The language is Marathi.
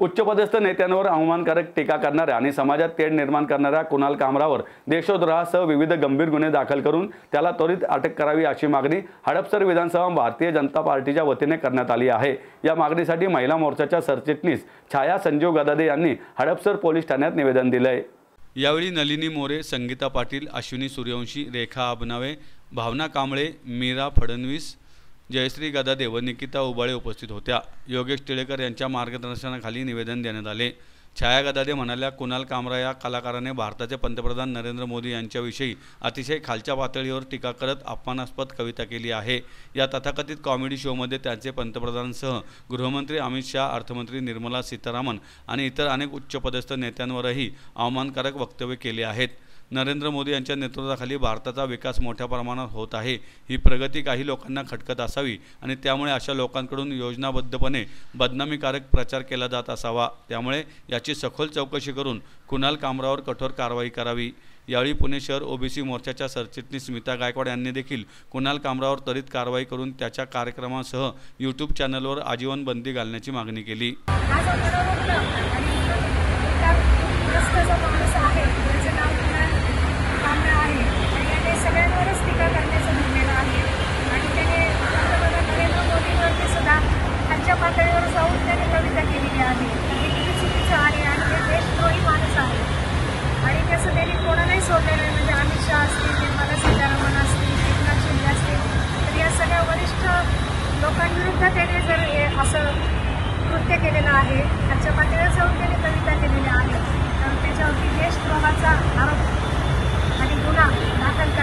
उच्चपदस्थ नेत्यांवर अवमानकारक टीका करणाऱ्या आणि समाजात तेढ निर्माण करणाऱ्या कुणाल कामरावर देशद्रोहासह विविध गंभीर गुन्हे दाखल करून त्याला त्वरित अटक करावी अशी मागणी हडपसर विधानसभा भारतीय जनता पार्टीच्या वतीने करण्यात आली आहे। या मागणीसाठी महिला मोर्चाच्या सरचिटणीस छाया संजीव गदादे यांनी हडपसर पोलीस ठाण्यात निवेदन दिले। यावेळी नलिनी मोरे, संगीता पाटील, अश्विनी सूर्यवंशी, रेखा अबनावे, भावना कांबळे, मीरा फडणवीस, जयश्री गदादे व निकिता उबाळे उपस्थित होत्या। योगेश टिळेकर यांच्या मार्गदर्शनाखाली निवेदन देण्यात आले। छाया गदादे म्हणाल्या, कुणाल कामरा या कलाकाराने भारताचे पंतप्रधान नरेंद्र मोदी यांच्याविषयी अतिशय खालच्या पातळीवर टीका करत अपमानास्पद कविता केली आहे। या तथाकथित कॉमेडी शोमध्ये त्यांचे पंतप्रधानांसह गृहमंत्री अमित शाह, अर्थमंत्री निर्मला सीतारामन आणि इतर अनेक उच्चपदस्थ नेत्यांवरही अवमानकारक वक्तव्य केले आहेत। नरेंद्र मोदी यांच्या नेतृत्वाखाली भारताचा विकास मोठ्या प्रमाणात होत आहे। ही प्रगती काही लोकांना खटकत असावी आणि त्यामुळे अशा लोकांकडून योजनाबद्धपणे बदनामीकारक प्रचार केला जात असावा। त्यामुळे याची सखोल चौकशी करून कुणाल कामरावर कठोर कारवाई करावी। यावेळी पुणे शहर ओबीसी मोर्चाच्या सरचिटणीस स्मिता गायकवाड यांनी देखील कुणाल कामरावर त्वरित कारवाई करून त्याच्या कार्यक्रमासह यूट्यूब चॅनलवर आजीवन बंदी घालण्याची मागणी केली। पातळीवर जाऊन त्यांनी कविता केलेली आहे। हे किती चुकीचं आहे आणि हे देशद्रोही माणूस आहे आणि त्याचं त्यांनी कोणालाही सोडलेलं आहे। म्हणजे अमित शाह असतील, निर्मला सीतारामन असतील, एकनाथ शिंदे असतील, तर या सगळ्या वरिष्ठ लोकांविरुद्ध त्याने जर असं कृत्य केलेलं आहे, खालच्या पातळीवर जाऊन त्याने कविता केलेल्या आहे, तर त्याच्यावरती देशद्रोहाचा आरोप आणि गुन्हा दाखल